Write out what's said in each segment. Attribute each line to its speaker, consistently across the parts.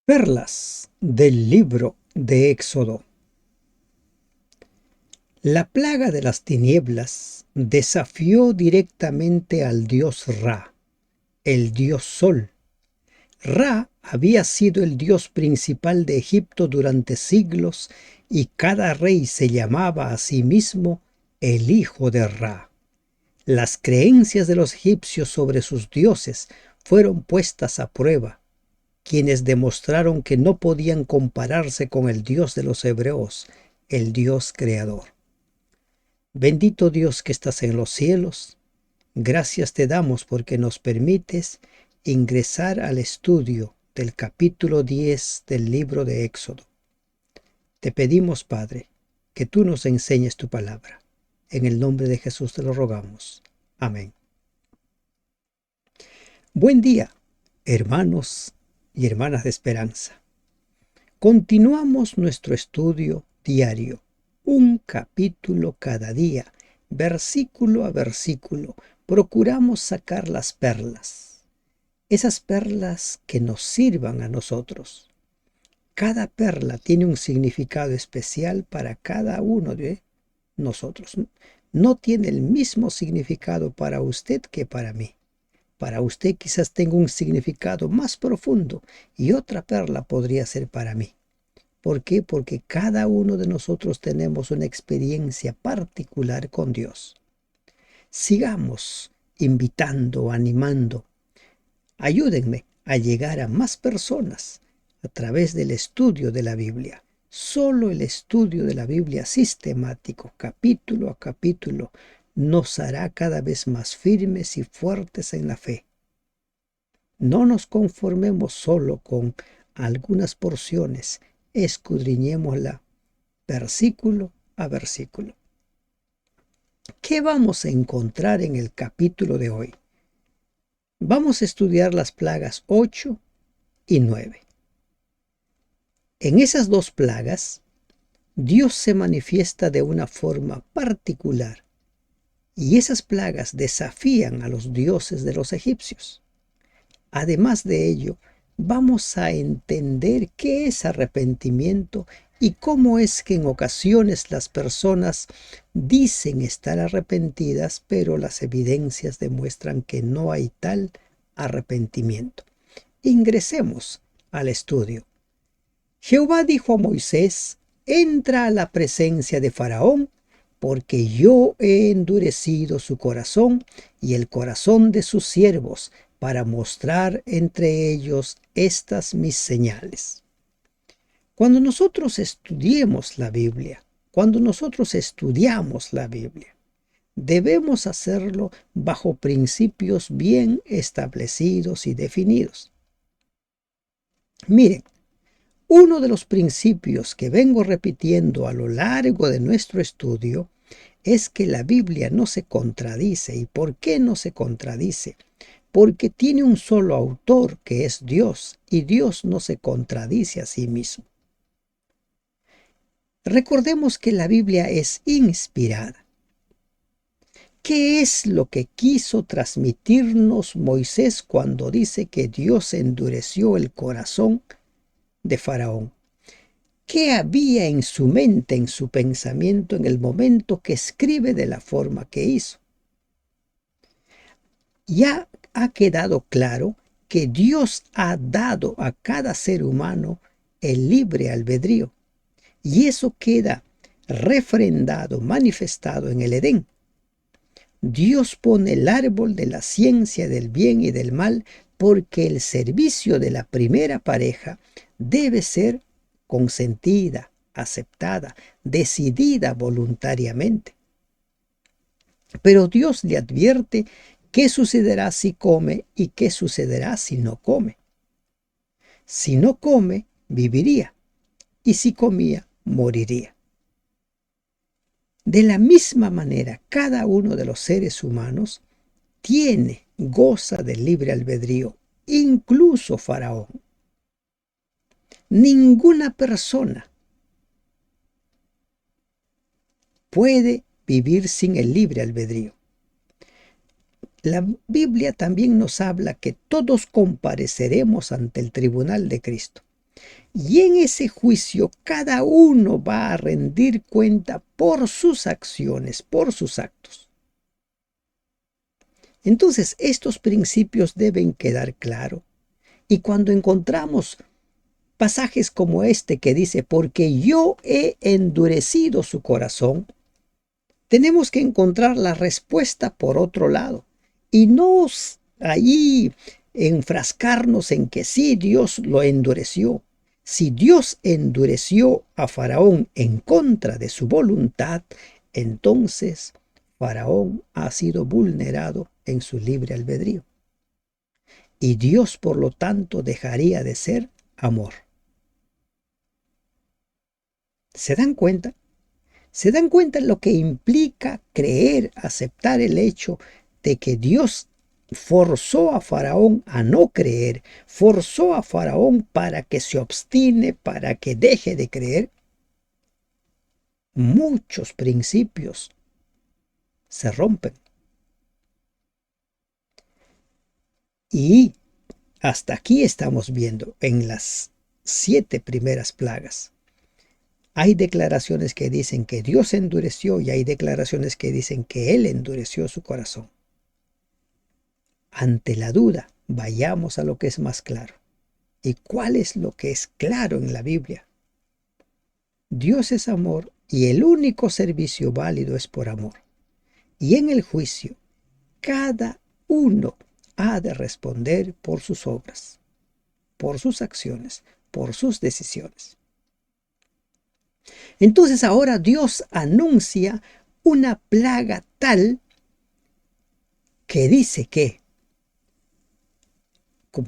Speaker 1: Perlas del libro de Éxodo. La plaga de las tinieblas desafió directamente al dios Ra, el dios Sol. Ra había sido el dios principal de Egipto durante siglos y cada rey se llamaba a sí mismo el hijo de Ra. Las creencias de los egipcios sobre sus dioses fueron puestas a prueba, quienes demostraron que no podían compararse con el Dios de los hebreos, el Dios creador. Bendito Dios que estás en los cielos, gracias te damos porque nos permites ingresar al estudio del capítulo 10 del libro de Éxodo. Te pedimos, Padre, que tú nos enseñes tu palabra. En el nombre de Jesús te lo rogamos. Amén. Buen día, hermanos y hermanas de esperanza. Continuamos nuestro estudio diario, un capítulo cada día, versículo a versículo. Procuramos sacar las perlas, esas perlas que nos sirvan a nosotros. Cada perla tiene un significado especial para cada uno de nosotros. No tiene el mismo significado para usted que para mí. Para usted quizás tenga un significado más profundo y otra perla podría ser para mí. ¿Por qué? Porque cada uno de nosotros tenemos una experiencia particular con Dios. Sigamos invitando, animando. Ayúdenme a llegar a más personas a través del estudio de la Biblia. Solo el estudio de la Biblia sistemático, capítulo a capítulo, nos hará cada vez más firmes y fuertes en la fe. No nos conformemos solo con algunas porciones, escudriñémosla versículo a versículo. ¿Qué vamos a encontrar en el capítulo de hoy? Vamos a estudiar las plagas 8 y 9. En esas dos plagas, Dios se manifiesta de una forma particular y esas plagas desafían a los dioses de los egipcios. Además de ello, vamos a entender qué es arrepentimiento y cómo es que en ocasiones las personas dicen estar arrepentidas, pero las evidencias demuestran que no hay tal arrepentimiento. Ingresemos al estudio. Jehová dijo a Moisés: entra a la presencia de Faraón, porque yo he endurecido su corazón y el corazón de sus siervos, para mostrar entre ellos estas mis señales. Cuando nosotros estudiamos la Biblia, debemos hacerlo bajo principios bien establecidos y definidos. Miren, uno de los principios que vengo repitiendo a lo largo de nuestro estudio es que la Biblia no se contradice. ¿Y por qué no se contradice? Porque tiene un solo autor, que es Dios, y Dios no se contradice a sí mismo. Recordemos que la Biblia es inspirada. ¿Qué es lo que quiso transmitirnos Moisés cuando dice que Dios endureció el corazón de Faraón? ¿Qué había en su mente, en su pensamiento, en el momento que escribe de la forma que hizo? Ya ha quedado claro que Dios ha dado a cada ser humano el libre albedrío. Y eso queda refrendado, manifestado en el Edén. Dios pone el árbol de la ciencia del bien y del mal porque el servicio de la primera pareja debe ser consentida, aceptada, decidida voluntariamente. Pero Dios le advierte qué sucederá si come y qué sucederá si no come. Si no come, viviría, y si comía, moriría. De la misma manera, cada uno de los seres humanos goza del libre albedrío, incluso Faraón. Ninguna persona puede vivir sin el libre albedrío. La Biblia también nos habla que todos compareceremos ante el tribunal de Cristo. Y en ese juicio cada uno va a rendir cuenta por sus acciones, por sus actos. Entonces, estos principios deben quedar claros. Y cuando encontramos pasajes como este que dice, porque yo he endurecido su corazón, tenemos que encontrar la respuesta por otro lado. Y no ahí enfrascarnos en que sí, Dios lo endureció. Si Dios endureció a Faraón en contra de su voluntad, entonces Faraón ha sido vulnerado en su libre albedrío. Y Dios, por lo tanto, dejaría de ser amor. ¿Se dan cuenta? ¿Se dan cuenta lo que implica creer, aceptar el hecho de que Dios forzó a Faraón a no creer, forzó a Faraón para que se obstine, para que deje de creer? Muchos principios se rompen. Y hasta aquí estamos viendo en las 7 primeras plagas. Hay declaraciones que dicen que Dios endureció y hay declaraciones que dicen que Él endureció su corazón. Ante la duda, vayamos a lo que es más claro. ¿Y cuál es lo que es claro en la Biblia? Dios es amor y el único servicio válido es por amor. Y en el juicio, cada uno ha de responder por sus obras, por sus acciones, por sus decisiones. Entonces ahora Dios anuncia una plaga tal que dice que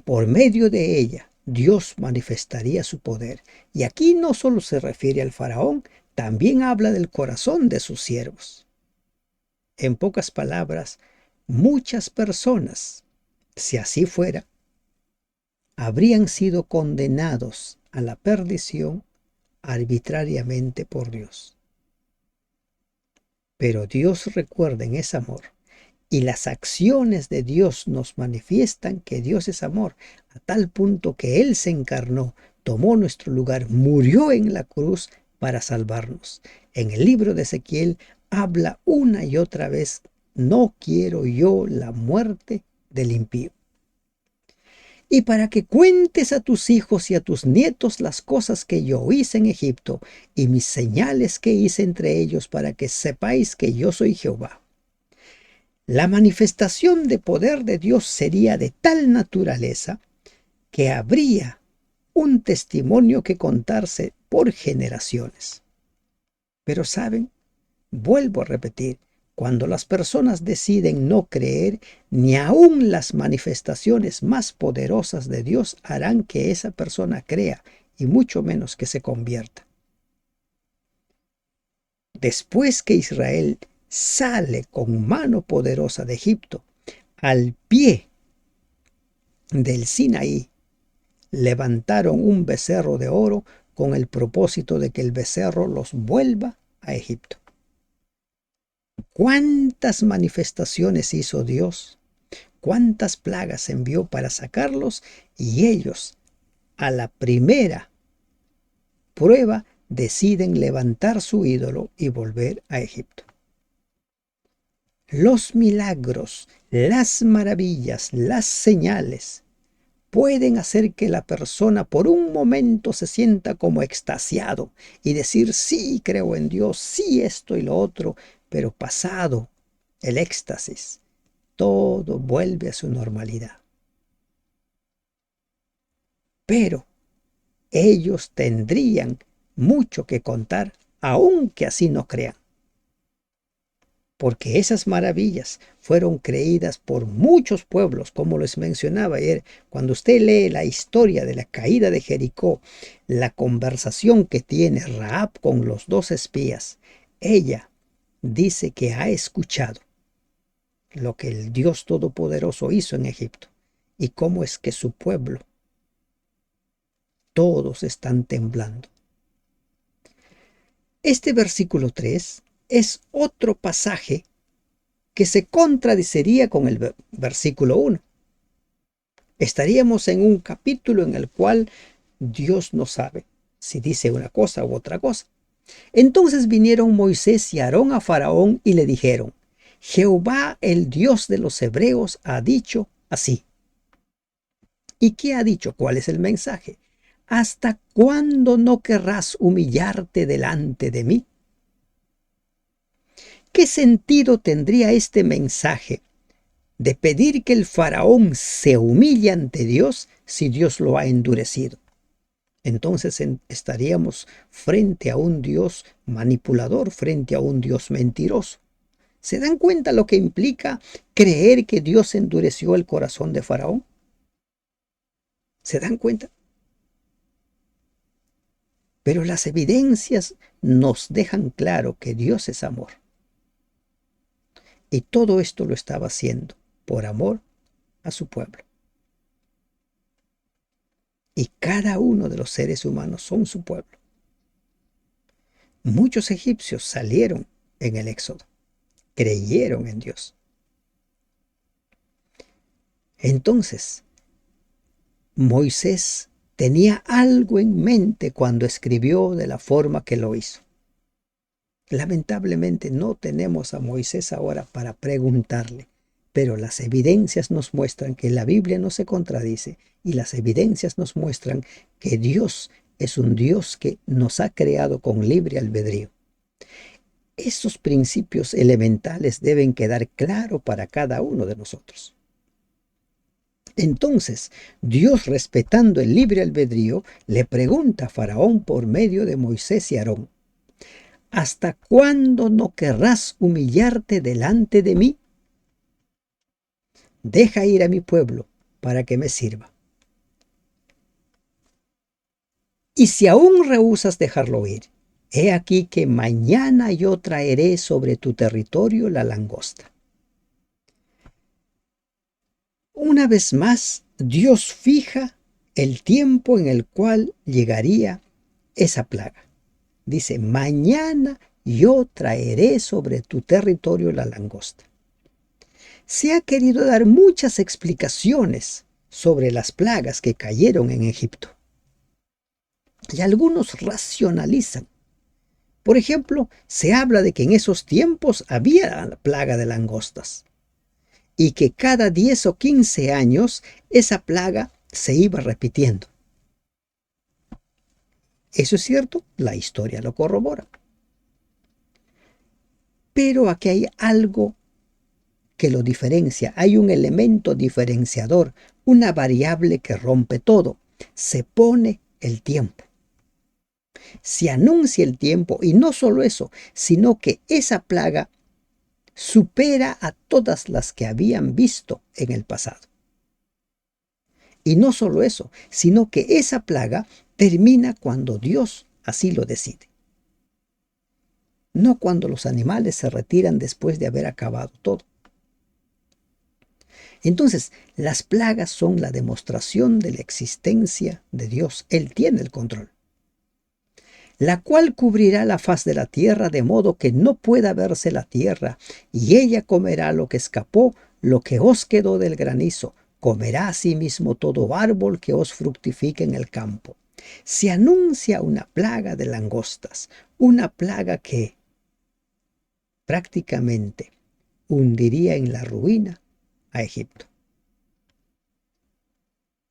Speaker 1: por medio de ella Dios manifestaría su poder. Y aquí no solo se refiere al faraón, también habla del corazón de sus siervos. En pocas palabras, muchas personas, si así fuera, habrían sido condenados a la perdición arbitrariamente por Dios. Pero Dios, recuerden, es amor. Y las acciones de Dios nos manifiestan que Dios es amor, a tal punto que Él se encarnó, tomó nuestro lugar, murió en la cruz para salvarnos. En el libro de Ezequiel habla una y otra vez, no quiero yo la muerte del impío. Y para que cuentes a tus hijos y a tus nietos las cosas que yo hice en Egipto y mis señales que hice entre ellos, para que sepáis que yo soy Jehová. La manifestación de poder de Dios sería de tal naturaleza que habría un testimonio que contarse por generaciones. Pero saben, vuelvo a repetir, cuando las personas deciden no creer, ni aun las manifestaciones más poderosas de Dios harán que esa persona crea, y mucho menos que se convierta. Después que Israel sale con mano poderosa de Egipto, al pie del Sinaí, levantaron un becerro de oro con el propósito de que el becerro los vuelva a Egipto. ¿Cuántas manifestaciones hizo Dios? ¿Cuántas plagas envió para sacarlos? Y ellos, a la primera prueba, deciden levantar su ídolo y volver a Egipto. Los milagros, las maravillas, las señales pueden hacer que la persona por un momento se sienta como extasiado y decir, sí, creo en Dios, sí, esto y lo otro, pero pasado el éxtasis, todo vuelve a su normalidad. Pero ellos tendrían mucho que contar, aunque así no crean. Porque esas maravillas fueron creídas por muchos pueblos, como les mencionaba ayer. Cuando usted lee la historia de la caída de Jericó, la conversación que tiene Rahab con los 2 espías, ella dice que ha escuchado lo que el Dios Todopoderoso hizo en Egipto y cómo es que su pueblo, todos están temblando. Este versículo 3 es otro pasaje que se contradeciría con el versículo 1. Estaríamos en un capítulo en el cual Dios no sabe si dice una cosa u otra cosa. Entonces vinieron Moisés y Aarón a Faraón y le dijeron: Jehová, el Dios de los hebreos, ha dicho así. ¿Y qué ha dicho? ¿Cuál es el mensaje? ¿Hasta cuándo no querrás humillarte delante de mí? ¿Qué sentido tendría este mensaje de pedir que el faraón se humille ante Dios si Dios lo ha endurecido? Entonces estaríamos frente a un Dios manipulador, frente a un Dios mentiroso. ¿Se dan cuenta lo que implica creer que Dios endureció el corazón de Faraón? ¿Se dan cuenta? Pero las evidencias nos dejan claro que Dios es amor. Y todo esto lo estaba haciendo por amor a su pueblo. Y cada uno de los seres humanos son su pueblo. Muchos egipcios salieron en el Éxodo, creyeron en Dios. Entonces, Moisés tenía algo en mente cuando escribió de la forma que lo hizo. Lamentablemente no tenemos a Moisés ahora para preguntarle, pero las evidencias nos muestran que la Biblia no se contradice y las evidencias nos muestran que Dios es un Dios que nos ha creado con libre albedrío. Esos principios elementales deben quedar claros para cada uno de nosotros. Entonces, Dios, respetando el libre albedrío, le pregunta a Faraón por medio de Moisés y Aarón: ¿hasta cuándo no querrás humillarte delante de mí? Deja ir a mi pueblo para que me sirva. Y si aún rehusas dejarlo ir, he aquí que mañana yo traeré sobre tu territorio la langosta. Una vez más, Dios fija el tiempo en el cual llegaría esa plaga. Dice: mañana yo traeré sobre tu territorio la langosta. Se ha querido dar muchas explicaciones sobre las plagas que cayeron en Egipto. Y algunos racionalizan. Por ejemplo, se habla de que en esos tiempos había la plaga de langostas y que cada 10 o 15 años esa plaga se iba repitiendo. ¿Eso es cierto? La historia lo corrobora. Pero aquí hay algo que lo diferencia, hay un elemento diferenciador, una variable que rompe todo. Se pone el tiempo. Se anuncia el tiempo y no solo eso, sino que esa plaga supera a todas las que habían visto en el pasado. Y no solo eso, sino que esa plaga termina cuando Dios así lo decide. No cuando los animales se retiran después de haber acabado todo. Entonces, las plagas son la demostración de la existencia de Dios. Él tiene el control. La cual cubrirá la faz de la tierra de modo que no pueda verse la tierra, y ella comerá lo que escapó, lo que os quedó del granizo. Comerá asimismo todo árbol que os fructifique en el campo. Se anuncia una plaga de langostas, una plaga que prácticamente hundiría en la ruina a Egipto.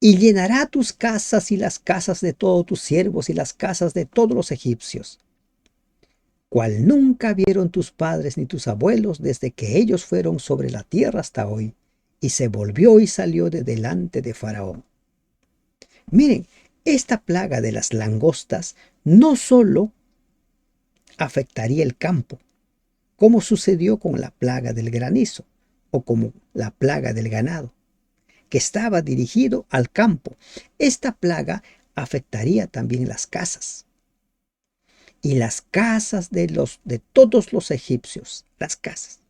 Speaker 1: Y llenará tus casas y las casas de todos tus siervos y las casas de todos los egipcios, cual nunca vieron tus padres ni tus abuelos desde que ellos fueron sobre la tierra hasta hoy. Y se volvió y salió de delante de Faraón. Miren, esta plaga de las langostas no solo afectaría el campo, como sucedió con la plaga del granizo o como la plaga del ganado, que estaba dirigido al campo. Esta plaga afectaría también las casas. Y las casas de todos los egipcios, las casas.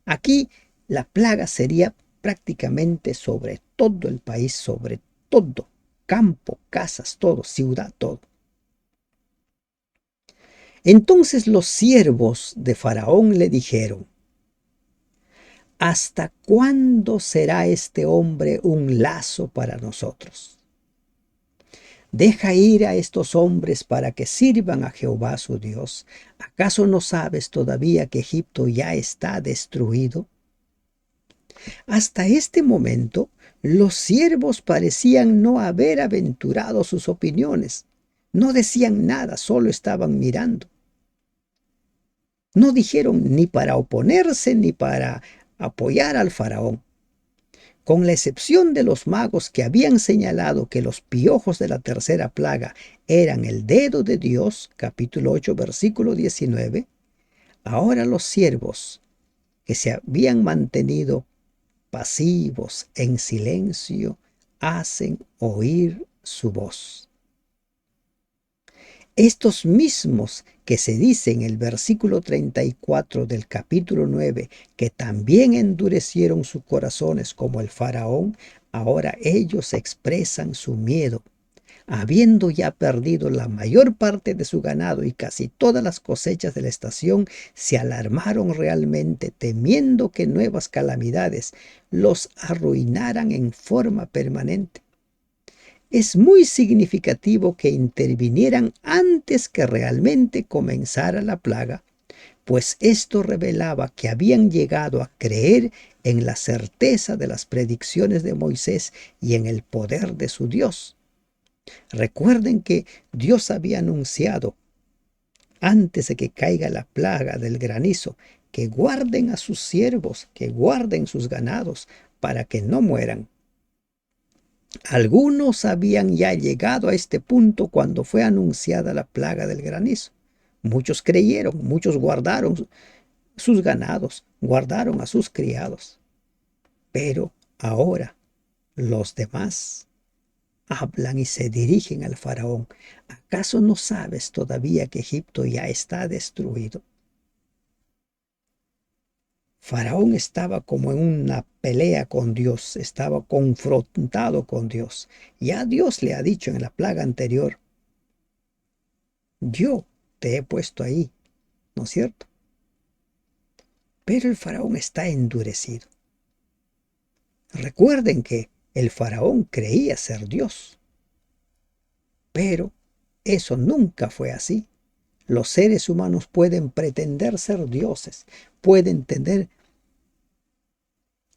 Speaker 1: Aquí la plaga sería prácticamente sobre todo el país, sobre todo, campo, casas, todo, ciudad, todo. Entonces los siervos de Faraón le dijeron: ¿hasta cuándo será este hombre un lazo para nosotros? Deja ir a estos hombres para que sirvan a Jehová su Dios. ¿Acaso no sabes todavía que Egipto ya está destruido? Hasta este momento, los siervos parecían no haber aventurado sus opiniones. No decían nada, solo estaban mirando. No dijeron ni para oponerse ni para apoyar al faraón. Con la excepción de los magos que habían señalado que los piojos de la tercera plaga eran el dedo de Dios, capítulo 8, versículo 19, ahora los siervos que se habían mantenido pasivos en silencio hacen oír su voz. Estos mismos que se dice en el versículo 34 del capítulo 9, que también endurecieron sus corazones como el faraón, ahora ellos expresan su miedo. Habiendo ya perdido la mayor parte de su ganado y casi todas las cosechas de la estación, se alarmaron realmente, temiendo que nuevas calamidades los arruinaran en forma permanente. Es muy significativo que intervinieran antes que realmente comenzara la plaga, pues esto revelaba que habían llegado a creer en la certeza de las predicciones de Moisés y en el poder de su Dios. Recuerden que Dios había anunciado antes de que caiga la plaga del granizo, que guarden a sus siervos, que guarden sus ganados, para que no mueran. Algunos habían ya llegado a este punto cuando fue anunciada la plaga del granizo. Muchos creyeron, muchos guardaron sus ganados, guardaron a sus criados. Pero ahora los demás hablan y se dirigen al faraón. ¿Acaso no sabes todavía que Egipto ya está destruido? Faraón estaba como en una pelea con Dios, estaba confrontado con Dios. Ya Dios le ha dicho en la plaga anterior, yo te he puesto ahí, ¿no es cierto? Pero el faraón está endurecido. Recuerden que el faraón creía ser Dios, pero eso nunca fue así. Los seres humanos pueden pretender ser dioses, pueden tener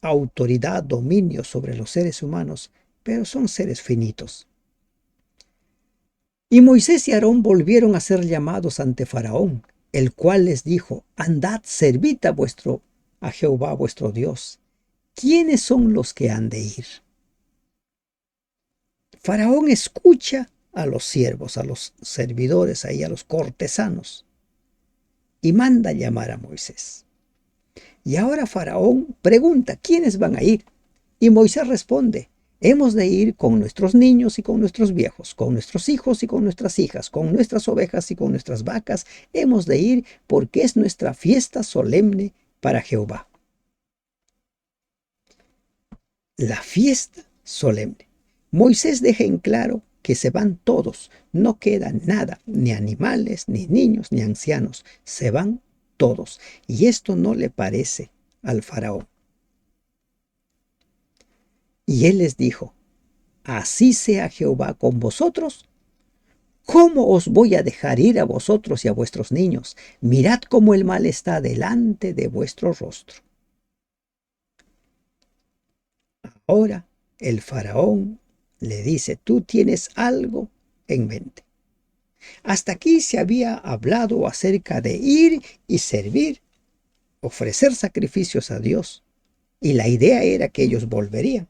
Speaker 1: autoridad, dominio sobre los seres humanos, pero son seres finitos. Y Moisés y Aarón volvieron a ser llamados ante Faraón, el cual les dijo, andad, servid a Jehová vuestro Dios. ¿Quiénes son los que han de ir? Faraón escucha a los siervos, a los servidores, ahí a los cortesanos, y manda llamar a Moisés. Y ahora Faraón pregunta, ¿quiénes van a ir? Y Moisés responde, hemos de ir con nuestros niños y con nuestros viejos, con nuestros hijos y con nuestras hijas, con nuestras ovejas y con nuestras vacas. Hemos de ir porque es nuestra fiesta solemne para Jehová. La fiesta solemne. Moisés deja en claro que se van todos, no queda nada, ni animales, ni niños, ni ancianos, se van todos. Y esto no le parece al faraón. Y él les dijo, así sea Jehová con vosotros, ¿cómo os voy a dejar ir a vosotros y a vuestros niños? Mirad cómo el mal está delante de vuestro rostro. Ahora el faraón le dice, tú tienes algo en mente. Hasta aquí se había hablado acerca de ir y servir, ofrecer sacrificios a Dios, y la idea era que ellos volverían.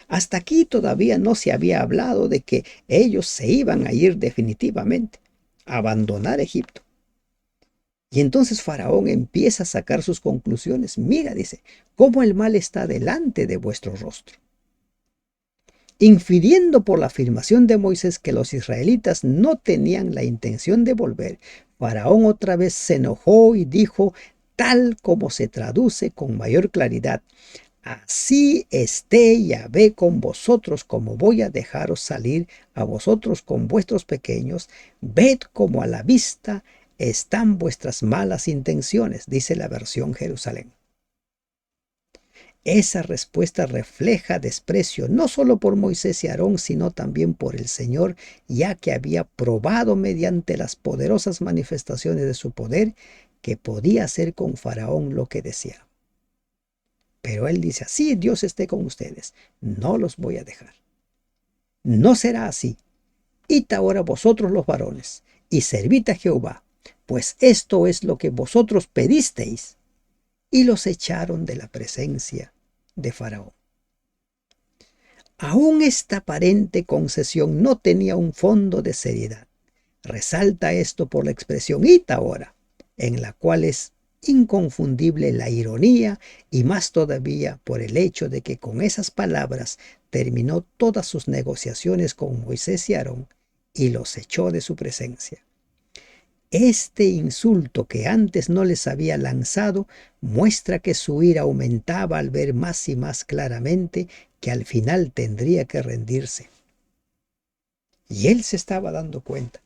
Speaker 1: Hasta aquí todavía no se había hablado de que ellos se iban a ir definitivamente, a abandonar Egipto. Y entonces Faraón empieza a sacar sus conclusiones. Mira, dice, cómo el mal está delante de vuestro rostro. Infiriendo por la afirmación de Moisés que los israelitas no tenían la intención de volver, Faraón otra vez se enojó y dijo, tal como se traduce con mayor claridad, así esté Yahvé con vosotros, como voy a dejaros salir a vosotros con vuestros pequeños. Ved como a la vista están vuestras malas intenciones, dice la versión Jerusalén. Esa respuesta refleja desprecio no solo por Moisés y Aarón, sino también por el Señor, ya que había probado mediante las poderosas manifestaciones de su poder que podía hacer con Faraón lo que deseaba. Pero él dice, así Dios esté con ustedes, no los voy a dejar. No será así. Id ahora vosotros los varones, y servid a Jehová, pues esto es lo que vosotros pedisteis. Y los echaron de la presencia de Faraón. Aún esta aparente concesión no tenía un fondo de seriedad. Resalta esto por la expresión id ahora, en la cual es inconfundible la ironía y más todavía por el hecho de que con esas palabras terminó todas sus negociaciones con Moisés y Aarón y los echó de su presencia. Este insulto que antes no les había lanzado muestra que su ira aumentaba al ver más y más claramente que al final tendría que rendirse. Y él se estaba dando cuenta.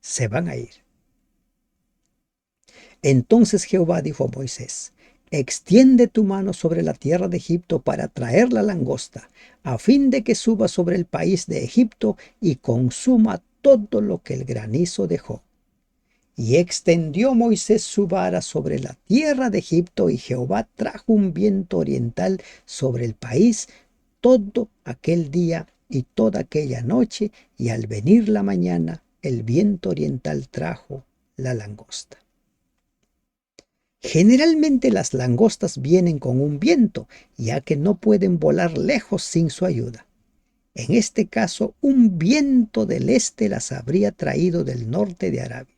Speaker 1: Se van a ir. Entonces Jehová dijo a Moisés, extiende tu mano sobre la tierra de Egipto para traer la langosta, a fin de que suba sobre el país de Egipto y consuma todo lo que el granizo dejó. Y extendió Moisés su vara sobre la tierra de Egipto, y Jehová trajo un viento oriental sobre el país todo aquel día y toda aquella noche, y al venir la mañana, el viento oriental trajo la langosta. Generalmente las langostas vienen con un viento, ya que no pueden volar lejos sin su ayuda. En este caso, un viento del este las habría traído del norte de Arabia,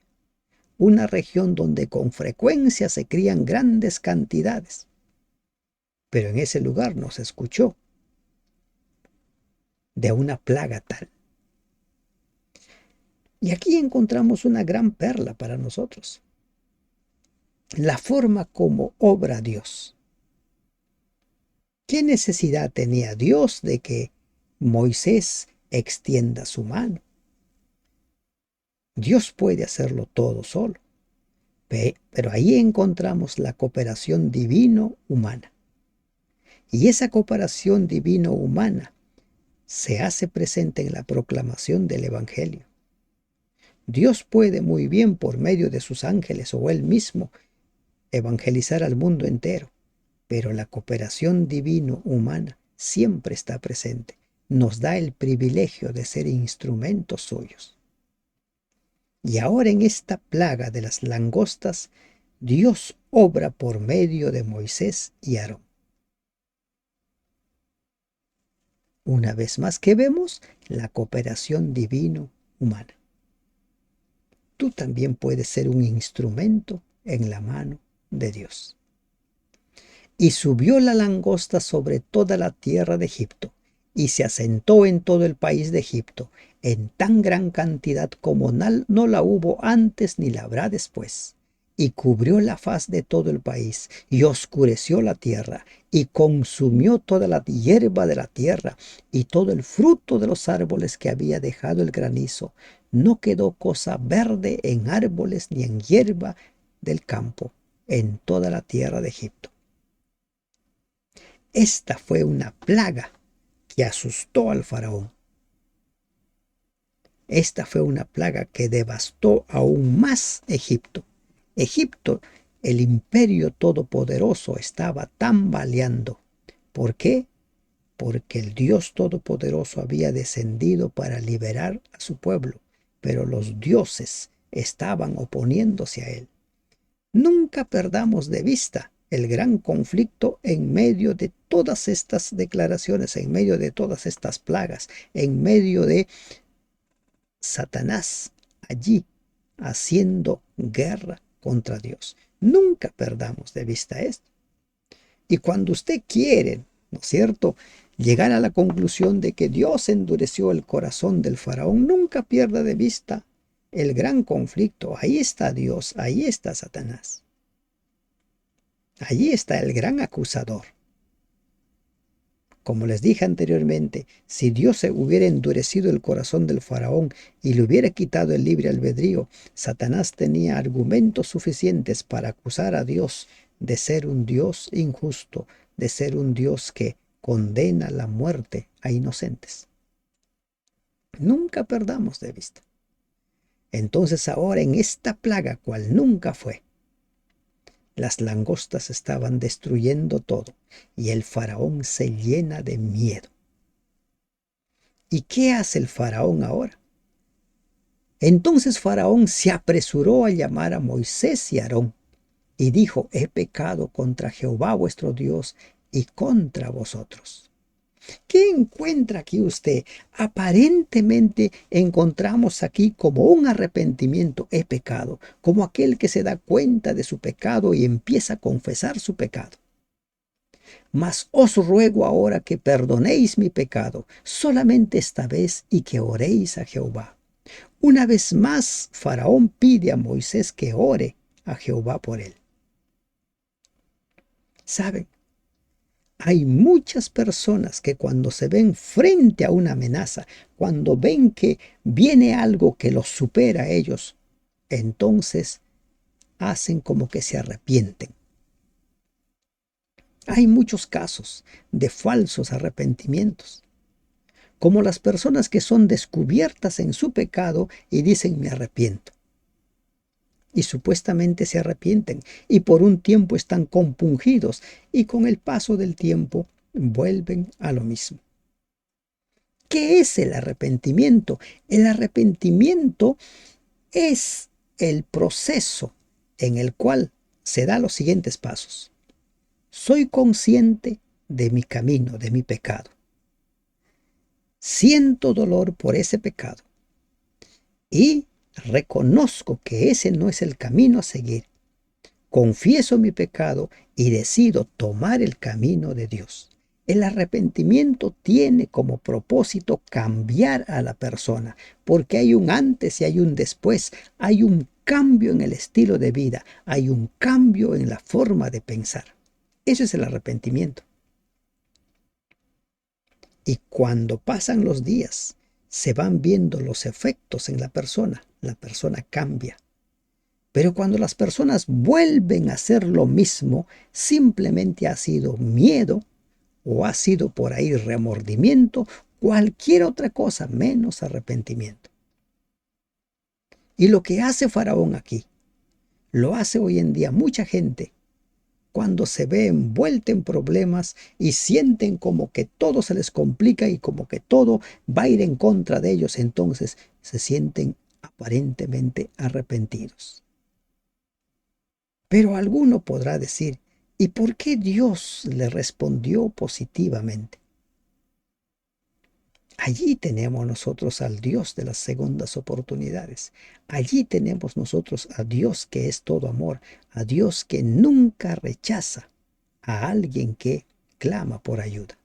Speaker 1: una región donde con frecuencia se crían grandes cantidades. Pero en ese lugar no se escuchó de una plaga tal. Y aquí encontramos una gran perla para nosotros. La forma como obra Dios. ¿Qué necesidad tenía Dios de que Moisés extienda su mano? Dios puede hacerlo todo solo. Pero ahí encontramos la cooperación divino-humana. Y esa cooperación divino-humana se hace presente en la proclamación del Evangelio. Dios puede muy bien por medio de sus ángeles o él mismo evangelizar al mundo entero, pero la cooperación divino-humana siempre está presente. Nos da el privilegio de ser instrumentos suyos. Y ahora en esta plaga de las langostas, Dios obra por medio de Moisés y Aarón. Una vez más que vemos la cooperación divino-humana. Tú también puedes ser un instrumento en la mano de Dios. Y subió la langosta sobre toda la tierra de Egipto, y se asentó en todo el país de Egipto, en tan gran cantidad como no la hubo antes ni la habrá después. Y cubrió la faz de todo el país, y oscureció la tierra, y consumió toda la hierba de la tierra, y todo el fruto de los árboles que había dejado el granizo. No quedó cosa verde en árboles ni en hierba del campo, en toda la tierra de Egipto. Esta fue una plaga que asustó al faraón. Esta fue una plaga que devastó aún más Egipto. Egipto, el imperio todopoderoso, estaba tambaleando. ¿Por qué? Porque el Dios todopoderoso había descendido para liberar a su pueblo, pero los dioses estaban oponiéndose a él. Nunca perdamos de vista el gran conflicto en medio de todas estas declaraciones, en medio de todas estas plagas, en medio de Satanás allí haciendo guerra contra Dios. Nunca perdamos de vista esto. Y cuando usted quiere, ¿no es cierto?, llegar a la conclusión de que Dios endureció el corazón del faraón, nunca pierda de vista el gran conflicto. Ahí está Dios, ahí está Satanás. Allí está el gran acusador. Como les dije anteriormente, si Dios se hubiera endurecido el corazón del faraón y le hubiera quitado el libre albedrío, Satanás tenía argumentos suficientes para acusar a Dios de ser un Dios injusto, de ser un Dios que condena la muerte a inocentes. Nunca perdamos de vista. Entonces ahora en esta plaga, cual nunca fue, las langostas estaban destruyendo todo y el faraón se llena de miedo. ¿Y qué hace el faraón ahora? Entonces Faraón se apresuró a llamar a Moisés y Aarón y dijo: he pecado contra Jehová vuestro Dios y contra vosotros. ¿Qué encuentra aquí usted? Aparentemente encontramos aquí como un arrepentimiento: he pecado, como aquel que se da cuenta de su pecado y empieza a confesar su pecado. Mas os ruego ahora que perdonéis mi pecado, solamente esta vez, y que oréis a Jehová. Una vez más, Faraón pide a Moisés que ore a Jehová por él. ¿Saben? Hay muchas personas que cuando se ven frente a una amenaza, cuando ven que viene algo que los supera a ellos, entonces hacen como que se arrepienten. Hay muchos casos de falsos arrepentimientos, como las personas que son descubiertas en su pecado y dicen: me arrepiento. Y supuestamente se arrepienten y por un tiempo están compungidos y con el paso del tiempo vuelven a lo mismo. ¿Qué es el arrepentimiento? El arrepentimiento es el proceso en el cual se da los siguientes pasos. Soy consciente de mi camino, de mi pecado. Siento dolor por ese pecado y reconozco que ese no es el camino a seguir. Confieso mi pecado y decido tomar el camino de Dios. El arrepentimiento tiene como propósito cambiar a la persona, porque hay un antes y hay un después. Hay un cambio en el estilo de vida, hay un cambio en la forma de pensar. Eso es el arrepentimiento. Y cuando pasan los días, se van viendo los efectos en la persona cambia. Pero cuando las personas vuelven a hacer lo mismo, simplemente ha sido miedo o ha sido por ahí remordimiento, cualquier otra cosa menos arrepentimiento. Y lo que hace Faraón aquí, lo hace hoy en día mucha gente cuando se ve envuelta en problemas y sienten como que todo se les complica y como que todo va a ir en contra de ellos, entonces se sienten aparentemente arrepentidos. Pero alguno podrá decir: ¿y por qué Dios le respondió positivamente? Allí tenemos nosotros al Dios de las segundas oportunidades. Allí tenemos nosotros a Dios que es todo amor, a Dios que nunca rechaza a alguien que clama por ayuda.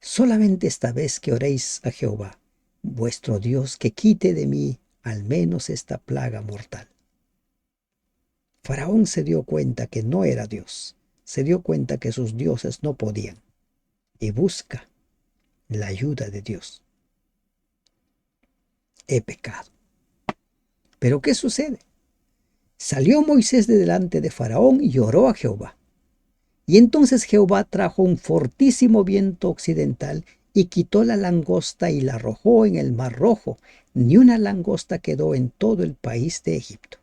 Speaker 1: Solamente esta vez que oréis a Jehová, vuestro Dios, que quite de mí al menos esta plaga mortal. Faraón se dio cuenta que no era Dios, se dio cuenta que sus dioses no podían y busca la ayuda de Dios. He pecado. Pero ¿qué sucede? Salió Moisés de delante de Faraón y oró a Jehová. Y entonces Jehová trajo un fortísimo viento occidental y quitó la langosta y la arrojó en el mar Rojo. Ni una langosta quedó en todo el país de Egipto.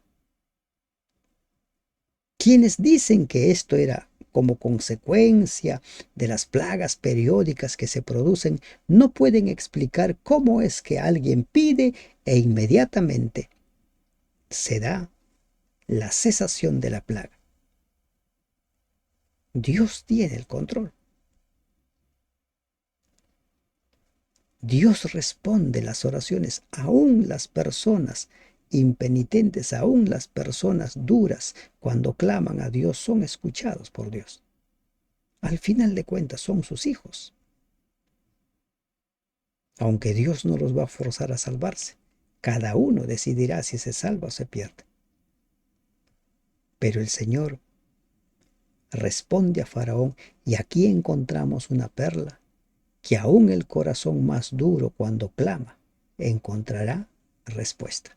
Speaker 1: Quienes dicen que esto era como consecuencia de las plagas periódicas que se producen, no pueden explicar cómo es que alguien pide e inmediatamente se da la cesación de la plaga. Dios tiene el control. Dios responde las oraciones, aún las personas impenitentes, aún las personas duras, cuando claman a Dios, son escuchados por Dios. Al final de cuentas son sus hijos. Aunque Dios no los va a forzar a salvarse, cada uno decidirá si se salva o se pierde. Pero el Señor responde a Faraón, y aquí encontramos una perla, que aún el corazón más duro cuando clama encontrará respuesta.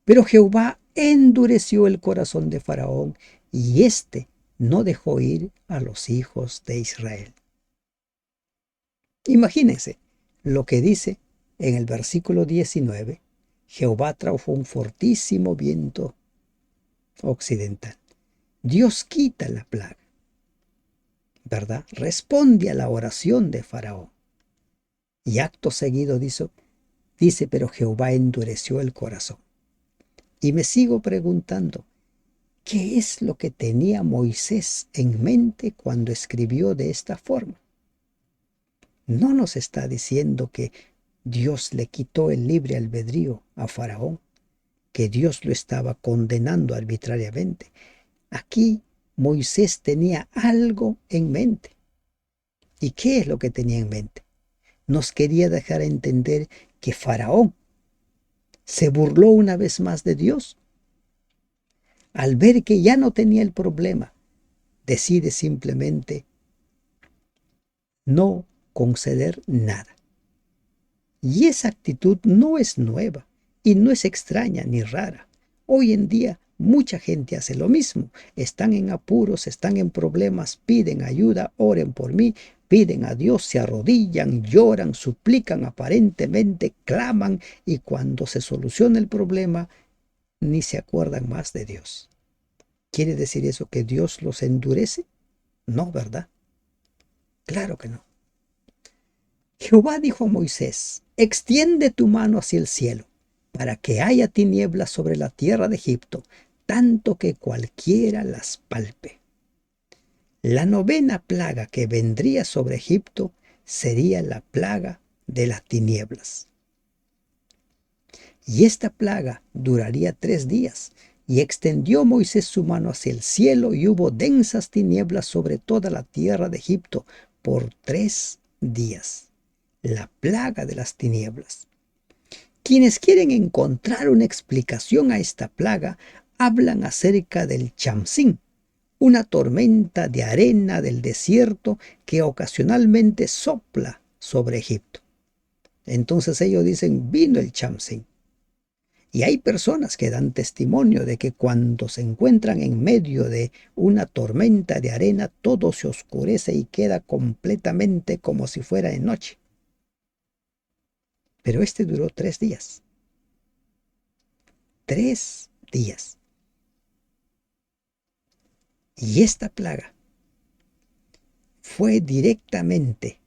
Speaker 1: Pero Jehová endureció el corazón de Faraón, y éste no dejó ir a los hijos de Israel. Imagínense lo que dice en el versículo 19. Jehová trajo un fortísimo viento occidental. Dios quita la plaga, ¿verdad? Responde a la oración de Faraón. Y acto seguido dice, pero Jehová endureció el corazón. Y me sigo preguntando, ¿qué es lo que tenía Moisés en mente cuando escribió de esta forma? No nos está diciendo que Dios le quitó el libre albedrío a Faraón, que Dios lo estaba condenando arbitrariamente. Aquí Moisés tenía algo en mente. ¿Y qué es lo que tenía en mente? Nos quería dejar entender que Faraón se burló una vez más de Dios. Al ver que ya no tenía el problema, decide simplemente no conceder nada. Y esa actitud no es nueva y no es extraña ni rara. Hoy en día mucha gente hace lo mismo. Están en apuros, están en problemas, piden ayuda, oren por mí, piden a Dios, se arrodillan, lloran, suplican, aparentemente claman, y cuando se soluciona el problema ni se acuerdan más de Dios. ¿Quiere decir eso que Dios los endurece? No, ¿verdad? Claro que no. Jehová dijo a Moisés: extiende tu mano hacia el cielo, para que haya tinieblas sobre la tierra de Egipto, tanto que cualquiera las palpe. La novena plaga que vendría sobre Egipto sería la plaga de las tinieblas. Y esta plaga duraría 3 días, y extendió Moisés su mano hacia el cielo, y hubo densas tinieblas sobre toda la tierra de Egipto por 3 días. La plaga de las tinieblas. Quienes quieren encontrar una explicación a esta plaga hablan acerca del chamsín, una tormenta de arena del desierto que ocasionalmente sopla sobre Egipto. Entonces ellos dicen, vino el chamsín. Y hay personas que dan testimonio de que cuando se encuentran en medio de una tormenta de arena, todo se oscurece y queda completamente como si fuera de noche. Pero este duró 3 días. 3 días. Y esta plaga fue directamente,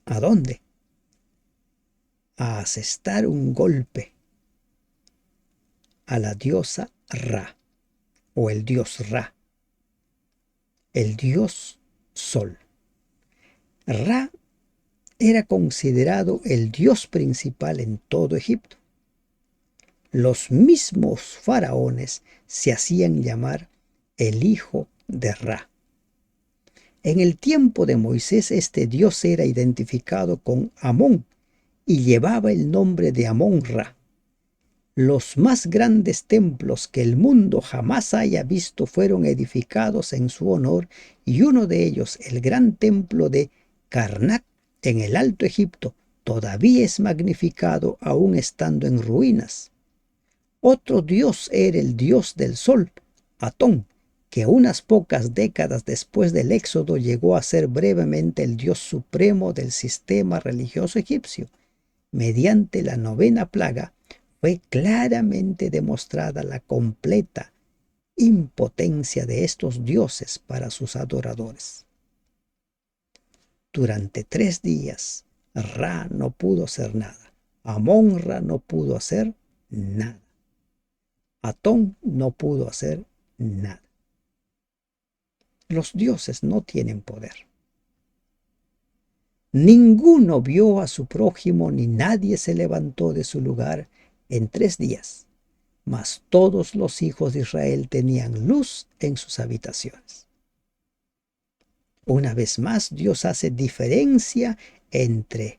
Speaker 1: ¿a dónde? A asestar un golpe a la diosa Ra, o el dios Ra, el dios Sol. Ra era considerado el dios principal en todo Egipto. Los mismos faraones se hacían llamar el hijo de Ra. En el tiempo de Moisés, este dios era identificado con Amón y llevaba el nombre de Amón-Ra. Los más grandes templos que el mundo jamás haya visto fueron edificados en su honor, y uno de ellos, el gran templo de Karnak en el Alto Egipto, todavía es magnificado aún estando en ruinas. Otro dios era el dios del sol, Atón, que unas pocas décadas después del Éxodo llegó a ser brevemente el dios supremo del sistema religioso egipcio. Mediante la novena plaga fue claramente demostrada la completa impotencia de estos dioses para sus adoradores. Durante 3 días, Ra no pudo hacer nada. Amón-Ra no pudo hacer nada. Atón no pudo hacer nada. Los dioses no tienen poder. Ninguno vio a su prójimo, ni nadie se levantó de su lugar en 3 días. Mas todos los hijos de Israel tenían luz en sus habitaciones. Una vez más, Dios hace diferencia entre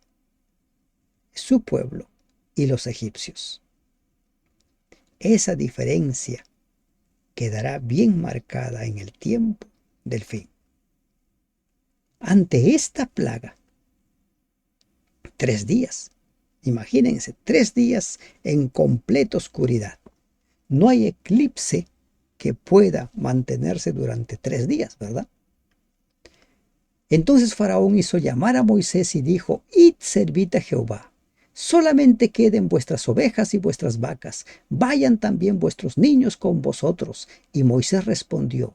Speaker 1: su pueblo y los egipcios. Esa diferencia quedará bien marcada en el tiempo del fin. Ante esta plaga, 3 días, imagínense, 3 días en completa oscuridad. No hay eclipse que pueda mantenerse durante 3 días, ¿verdad? Entonces Faraón hizo llamar a Moisés y dijo: Id, servid a Jehová. Solamente queden vuestras ovejas y vuestras vacas. Vayan también vuestros niños con vosotros. Y Moisés respondió: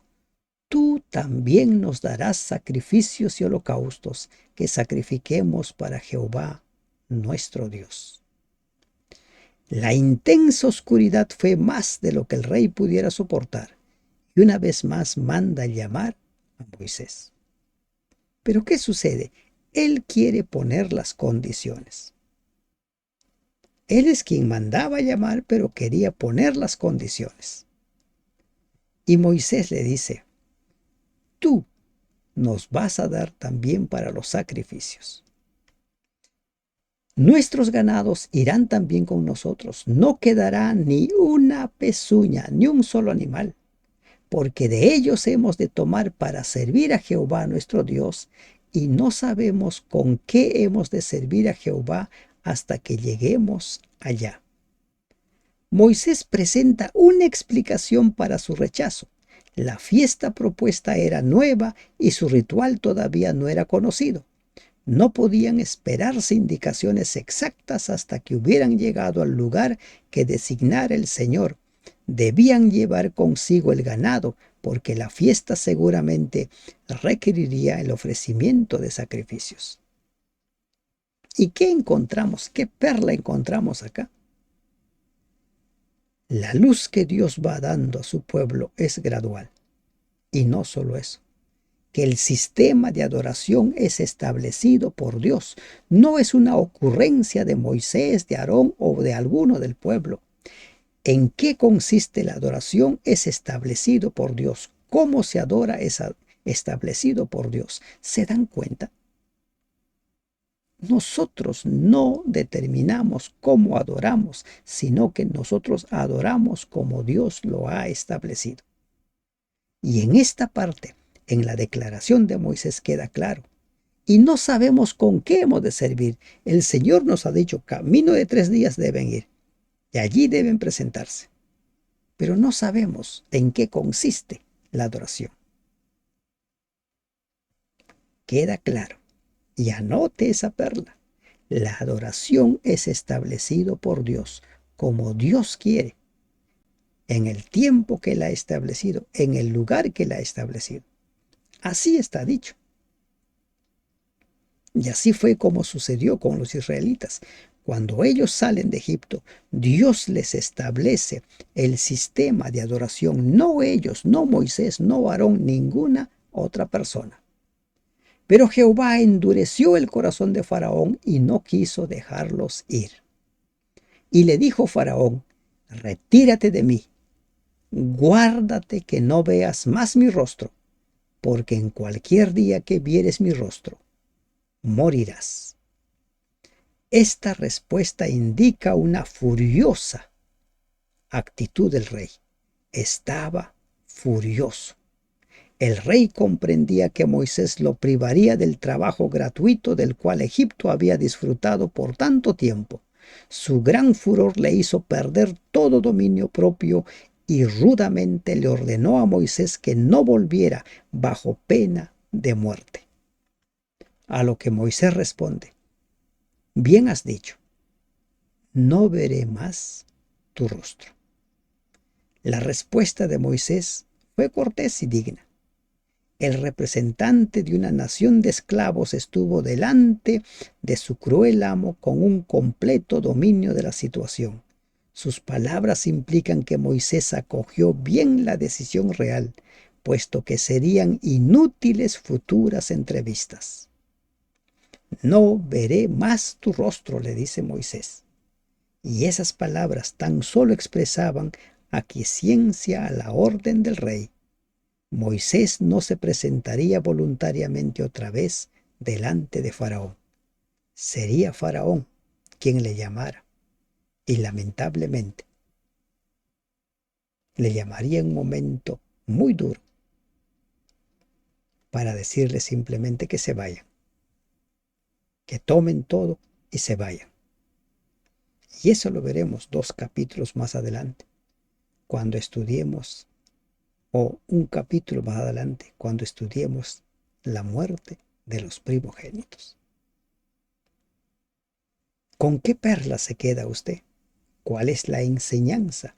Speaker 1: Tú también nos darás sacrificios y holocaustos que sacrifiquemos para Jehová nuestro Dios. La intensa oscuridad fue más de lo que el rey pudiera soportar, y una vez más manda llamar a Moisés. Pero ¿qué sucede? Él quiere poner las condiciones. Él es quien mandaba llamar, pero quería poner las condiciones. Y Moisés le dice: Tú nos vas a dar también para los sacrificios. Nuestros ganados irán también con nosotros. No quedará ni una pezuña, ni un solo animal, porque de ellos hemos de tomar para servir a Jehová nuestro Dios, y no sabemos con qué hemos de servir a Jehová hasta que lleguemos allá. Moisés presenta una explicación para su rechazo. La fiesta propuesta era nueva y su ritual todavía no era conocido. No podían esperarse indicaciones exactas hasta que hubieran llegado al lugar que designara el Señor. Debían llevar consigo el ganado, porque la fiesta seguramente requeriría el ofrecimiento de sacrificios. ¿Y qué encontramos? ¿Qué perla encontramos acá? La luz que Dios va dando a su pueblo es gradual. Y no solo eso, que el sistema de adoración es establecido por Dios. No es una ocurrencia de Moisés, de Aarón o de alguno del pueblo. ¿En qué consiste la adoración? Es establecido por Dios. ¿Cómo se adora? Es establecido por Dios. ¿Se dan cuenta? Nosotros no determinamos cómo adoramos, sino que nosotros adoramos como Dios lo ha establecido. Y en esta parte, en la declaración de Moisés, queda claro. Y no sabemos con qué hemos de servir. El Señor nos ha dicho: camino de 3 días deben ir, y allí deben presentarse. Pero no sabemos en qué consiste la adoración. Queda claro. Y anote esa perla. La adoración es establecido por Dios, como Dios quiere, en el tiempo que la ha establecido, en el lugar que la ha establecido. Así está dicho. Y así fue como sucedió con los israelitas. Cuando ellos salen de Egipto, Dios les establece el sistema de adoración, no ellos, no Moisés, no Aarón, ninguna otra persona. Pero Jehová endureció el corazón de Faraón y no quiso dejarlos ir. Y le dijo Faraón: retírate de mí, guárdate que no veas más mi rostro, porque en cualquier día que vieres mi rostro, morirás. Esta respuesta indica una furiosa actitud del rey. Estaba furioso. El rey comprendía que Moisés lo privaría del trabajo gratuito del cual Egipto había disfrutado por tanto tiempo. Su gran furor le hizo perder todo dominio propio y rudamente le ordenó a Moisés que no volviera bajo pena de muerte. A lo que Moisés responde: bien has dicho, no veré más tu rostro. La respuesta de Moisés fue cortés y digna. El representante de una nación de esclavos estuvo delante de su cruel amo con un completo dominio de la situación. Sus palabras implican que Moisés acogió bien la decisión real, puesto que serían inútiles futuras entrevistas. No veré más tu rostro, le dice Moisés. Y esas palabras tan solo expresaban aquiescencia a la orden del rey. Moisés no se presentaría voluntariamente otra vez delante de Faraón. Sería Faraón quien le llamara, y lamentablemente le llamaría en un momento muy duro para decirle simplemente que se vayan, que tomen todo y se vayan. Y eso lo veremos 2 capítulos más adelante, cuando estudiemos o un capítulo más adelante cuando estudiemos la muerte de los primogénitos. ¿Con qué perla se queda usted? ¿Cuál es la enseñanza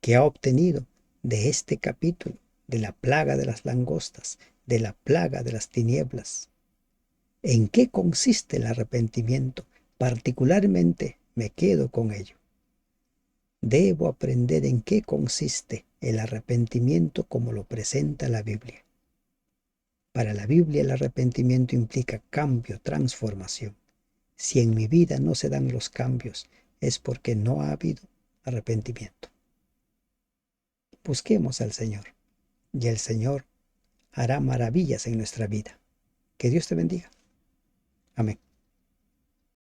Speaker 1: que ha obtenido de este capítulo, de la plaga de las langostas, de la plaga de las tinieblas? ¿En qué consiste el arrepentimiento? Particularmente me quedo con ello. Debo aprender en qué consiste el arrepentimiento como lo presenta la Biblia. Para la Biblia el arrepentimiento implica cambio, transformación. Si en mi vida no se dan los cambios, es porque no ha habido arrepentimiento. Busquemos al Señor y el Señor hará maravillas en nuestra vida. Que Dios te bendiga. Amén.